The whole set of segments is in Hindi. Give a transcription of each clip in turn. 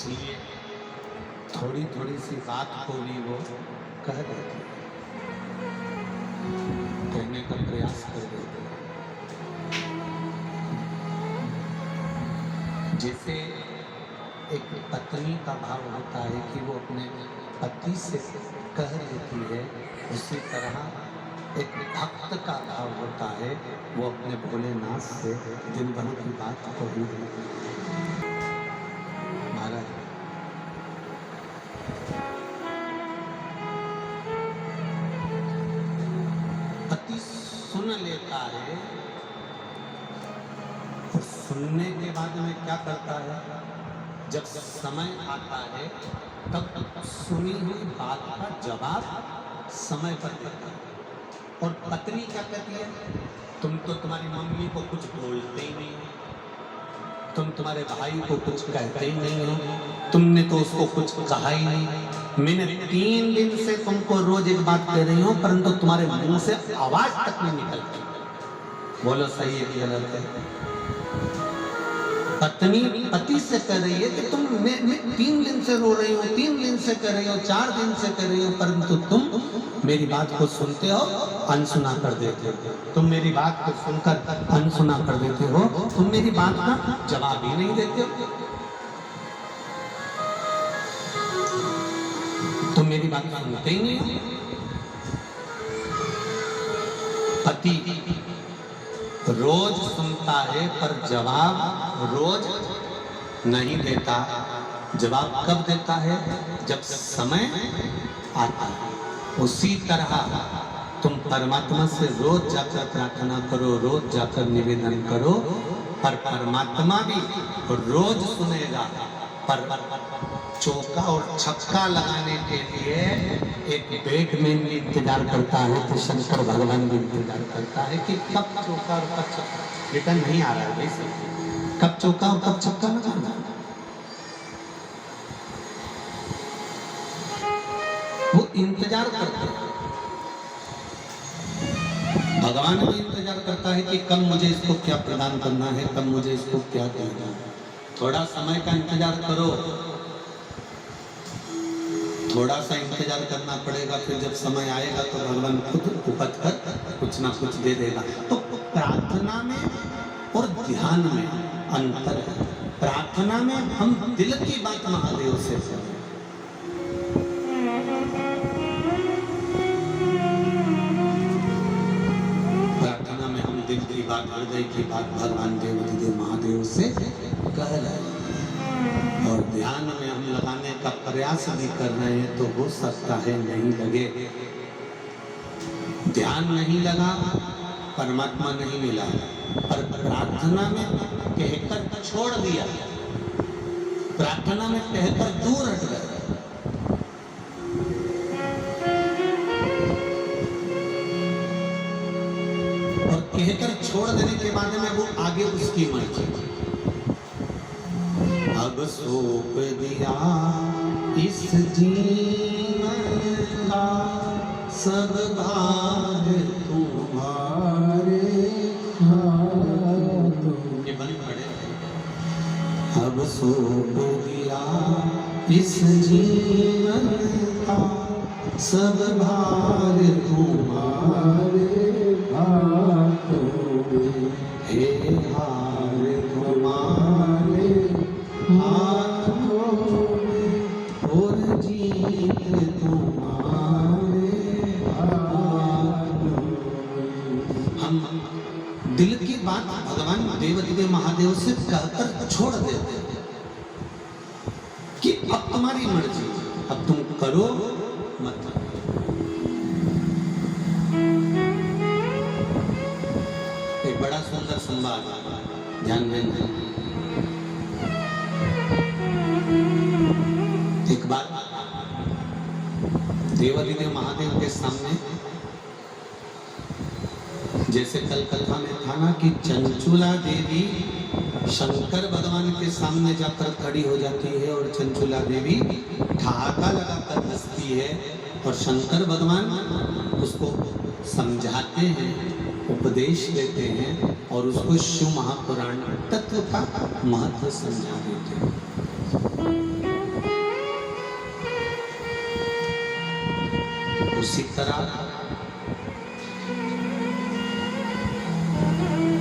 इसलिए थोड़ी थोड़ी सी बात को भी वो कह देते हैं, कहने का प्रयास कर देते हैं। जैसे एक पत्नी का भाव होता है कि वो अपने पति से कह देती है, उसी तरह एक भक्त का भाव होता है, वो अपने भोलेनाथ से दिन भर की बात को ही देती है। महाराज पति सुन लेता है और सुनने के बाद में क्या करता है, जब समय आता है तब सुनी हुई बात का जवाब समय पर देता है। और पत्नी क्या कहती है, तुम तो तुम्हारी मम्मी को कुछ बोलते ही नहीं हो, तुम तुम्हारे भाई को कुछ कहते ही नहीं हो, तुमने तो उसको कुछ कहा ही नहीं। मैंने 3 दिन से तुमको रोज एक बात कह रही हूँ, परंतु तुम्हारे मुंह से आवाज तक नहीं निकलती। बोलो सही है कि गलत है? पत्नी पति से कह रही है कि तुम मैं 3 दिन से रो रही हूँ, 3 दिन से कह रही हो, 4 दिन से कह रही हो, परंतु तुम मेरी बात को सुनते हो, अनसुना कर देते हो। तुम मेरी बात को सुनकर अनसुना कर देते हो, तुम मेरी बात का जवाब ही नहीं देते हो, तुम मेरी बात सुनते ही नहीं हो। पति रोज सुनता है पर जवाब रोज नहीं देता। जवाब कब देता है, जब समय आता है। उसी तरह तुम परमात्मा से रोज जाकर प्रार्थना करो, रोज जाकर निवेदन करो, पर परमात्मा भी रोज सुनेगा। पर चौका और छक्का लगाने के लिए एक बैटमैन भी इंतजार करता है, तो शंकर भगवान भी इंतजार करता है कि कब चौका और कब छक्का। रिटर्न नहीं आ रहा है वैसे, कब चौका और कब छक्का लगाना, वो इंतजार करते हैं। भगवान भी इंतजार करता है कि कब मुझे इसको क्या प्रदान करना है, कब मुझे इसको क्या देना है। थोड़ा समय का इंतजार करो, थोड़ा सा इंतजार करना पड़ेगा, फिर जब समय आएगा तो भगवान खुद उपज कर कुछ ना कुछ दे देगा। तो प्रार्थना में और ध्यान में अंतर है। प्रार्थना में हम दिल की बात महादेव से करें, प्रार्थना में हम दिल की बात, हृदय की बात भगवान देव महादेव से कह रहे हैं। और ध्यान में हम लगाने का प्रयास भी कर रहे हैं, तो हो सकता है नहीं लगे। ध्यान नहीं लगा, परमात्मा नहीं मिला, पर प्रार्थना में कहकर छोड़ दिया, प्रार्थना में कहकर दूर हट गए। और कहकर छोड़ देने के बाद में वो आगे उसकी मर्जी। अब सौंप दिया इस जीवन का सब भार तुम्हारे हाथों। ये बंद पड़े। अब सौंप दिया इस जीवन का सब भार तुम्हारे हाथों में, हे हार तुम्हारे हाथों में और जीत तुम्हारे हाथों में। हम दिल की बात भगवान देव महादेव से कहकर छोड़ देते हैं कि अब तुम्हारी मर्जी, अब तुम करो मत। एक बड़ा सुंदर संवाद ध्यान दें। एक बार देवादिदेव महादेव के सामने, जैसे कल कथा में था ना कि चंचुला देवी शंकर भगवान के सामने जाकर खड़ी हो जाती है और चंचुला देवी ठहाका लगाकर हंसती है, और शंकर भगवान उसको समझाते हैं, उपदेश देते हैं और उसको शिव महापुराण तत्व का महत्व समझा देते हैं। उसी तरह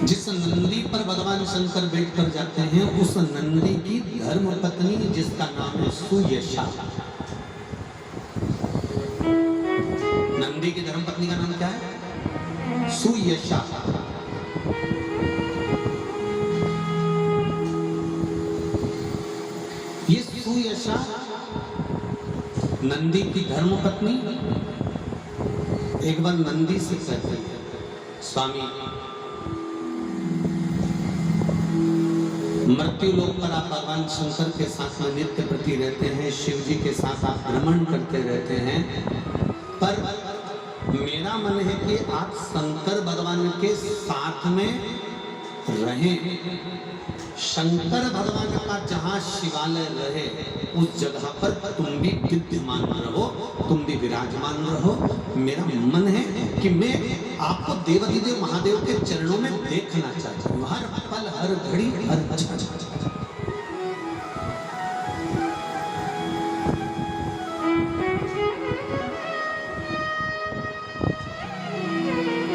जिस नंदी पर भगवान शंकर बैठ कर जाते हैं, उस नंदी की धर्म पत्नी जिसका नाम है सुयशा। नंदी की धर्म पत्नी का नाम क्या है? सुयशा। ये सुयशा नंदी की धर्म पत्नी एक बार नंदी से कहती है, स्वामी मृत्यु लोक पर आप भगवान शंकर के साथ में नित्य प्रति रहते हैं, शिव जी के साथ आप भ्रमण करते रहते हैं, पर मेरा मन है कि आप शंकर भगवान के साथ में रहें। शंकर भगवान का जहाँ शिवालय रहे उस जगह पर तुम भी विद्यमान रहो, तुम भी विराजमान रहो। मेरा मन है कि मैं आपको देवाधिदेव महादेव के चरणों में देखना चाहता हूँ, हर पल हर घड़ी हर क्षण।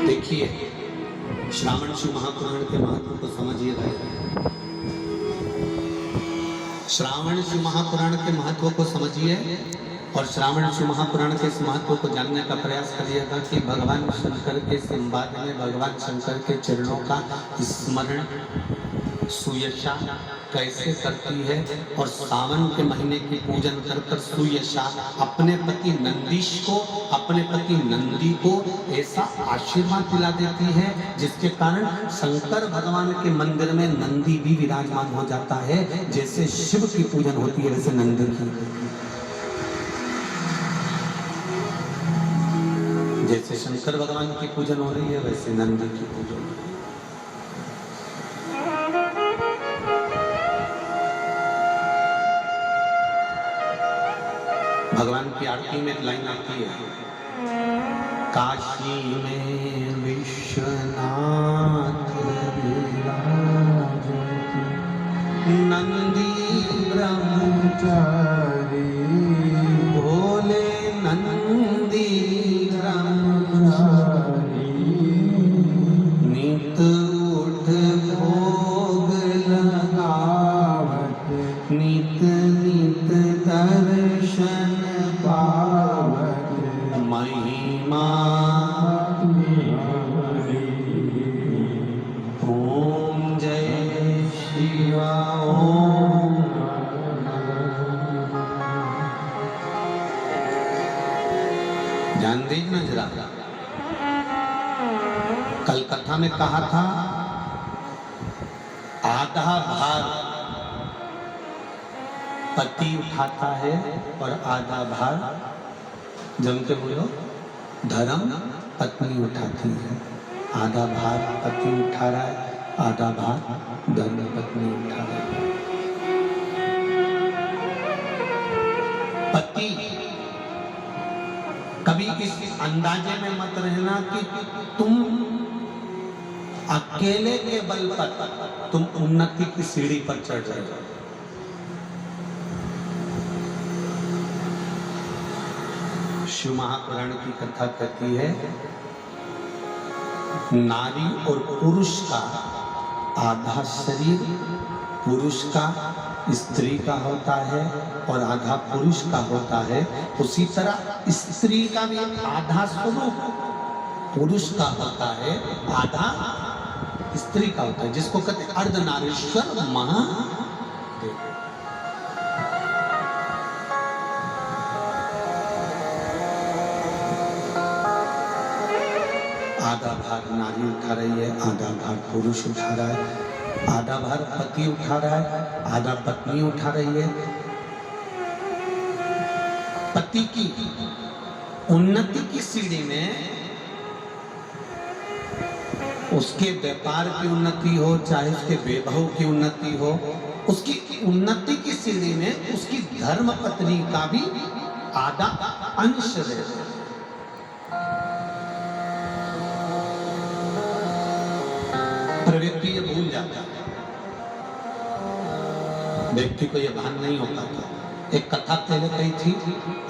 देखिए श्रावण शिव महापुराण के महत्व को समझिएगा। श्रावण शिव महापुराण के महत्व को समझिए और श्रावण शिव महापुराण के इस महत्व को जानने का प्रयास करिएगा कि भगवान शंकर के संवाद में भगवान शंकर के चरणों का स्मरण सुयशा कैसे करती है। और सावन के महीने की पूजन कर कर सुयशा अपने पति नंदीश को, अपने पति नंदी को ऐसा आशीर्वाद दिला देती है जिसके कारण शंकर भगवान के मंदिर में नंदी भी विराजमान हो जाता है। जैसे शिव की पूजन होती है वैसे नंदी की, जैसे शंकर भगवान की पूजन हो रही है वैसे नंदी की पूजन। भगवान की आरती में एक लाइन आती है, काशी में विश्वनाथ विराजति, नंदी ब्रह्मचारी, भोले नंदी ब्रह्मचारी, नित उठ भोग लगावत, नित नित दर्शन पावत, महिमा ओम जय शिवा ओम। ध्यान देखना जरा, कल कथा में कहा था आधा भार पति उठाता है और आधा भार, जम के बोलो, धर्म पत्नी उठाती है। आधा भार पति उठा रहा है, आधा भार धर्म पत्नी उठा रहा है। पति कभी इस अंदाजे में मत रहना कि तुम अकेले के बल पर तुम उन्नति की सीढ़ी पर चढ़ रहे हो। शिव महापुराण की कथा कहती है नारी और पुरुष का आधा शरीर पुरुष का स्त्री का होता है और आधा पुरुष का होता है। उसी तरह स्त्री का भी आधा स्वरूप पुरुष का होता है, आधा स्त्री का होता है, जिसको कहते हैं अर्धनारीश्वर महादेव। आधा भार नारी उठा रही है, आधा भार पुरुष उठा रहा है, आधा भार पति उठा रहा है, आधा पत्नी उठा रही है। पति की उन्नति की सीढ़ी में उसके व्यापार की उन्नति हो, चाहे उसके वैभव की उन्नति हो, उसकी उन्नति की सीढ़ी में उसकी धर्म पत्नी का भी आधा अंश रहता है। पर व्यक्ति ये भूल जाता है, व्यक्ति को ये भान नहीं हो पाता। एक कथा पहले कही थी,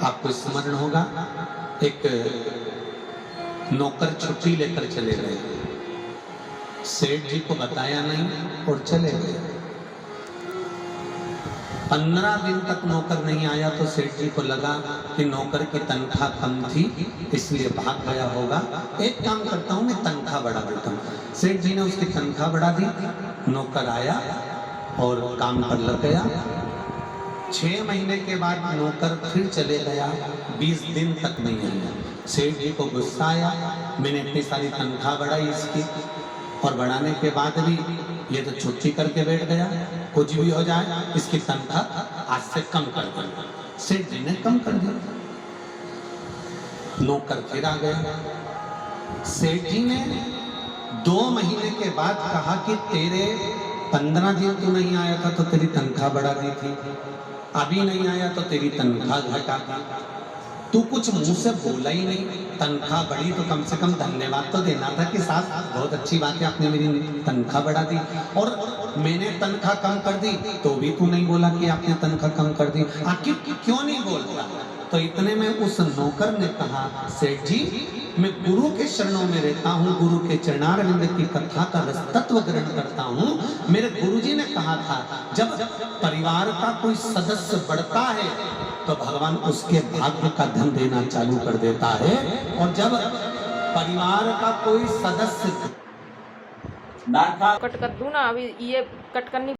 आपको स्मरण होगा, एक नौकर छुट्टी लेकर चले गए, सेठ जी को बताया नहीं और चले गए। 15 दिन तक नौकर नहीं आया तो सेठ जी को लगा कि नौकर की तनख्वाह कम थी इसलिए भाग गया होगा। एक काम करता हूँ, मैं तनख्वाह बढ़ा देता हूँ। सेठ जी ने उसकी तनख्वाह बढ़ा दी, नौकर आया और काम पर लग गया। 6 महीने के बाद नौकर फिर चले गया, 20 दिन तक नहीं आया। सेठ जी को गुस्सा आया, मैंने इतनी सारी तनख्वाह बढ़ाई इसकी और बढ़ाने के बाद भी ये तो छुट्टी करके बैठ गया, कुछ भी हो जाए इसकी तनख्वाह आज से कम कर दो। सेठ जी ने कम कर दिया, नौकर फिर आ गया। सेठ जी ने 2 महीने के बाद कहा कि तेरे 15 दिन तू नहीं आया था तो तेरी तनख्वाह बढ़ा दी थी, अभी नहीं आया तो तेरी तनख्वाह घटा दी, तू कुछ मुंह से बोला ही नहीं, तनख्वाह बढ़ी तो कम से कम धन्यवाद तो देना था कि साहब बहुत अच्छी बात है आपने मेरी तनख्वाह बढ़ा दी, और मैंने तनख्वाह कम कर दी तो भी तू नहीं बोला कि आपने तनख्वाह कम कर दी, आखिर क्यों नहीं बोलता। तो इतने में उस नौकर ने कहा, सेठ जी मैं गुरु के चरणों में रहता हूँ, गुरु के चरणारविंद की कथा का रस तत्व ग्रहण करता हूँ। मेरे गुरुजी ने कहा था जब परिवार का कोई सदस्य बढ़ता है तो भगवान उसके भाग्य का धन देना चालू कर देता है, और जब परिवार का कोई सदस्य कट कर दूं ना, अभी ये कट करनी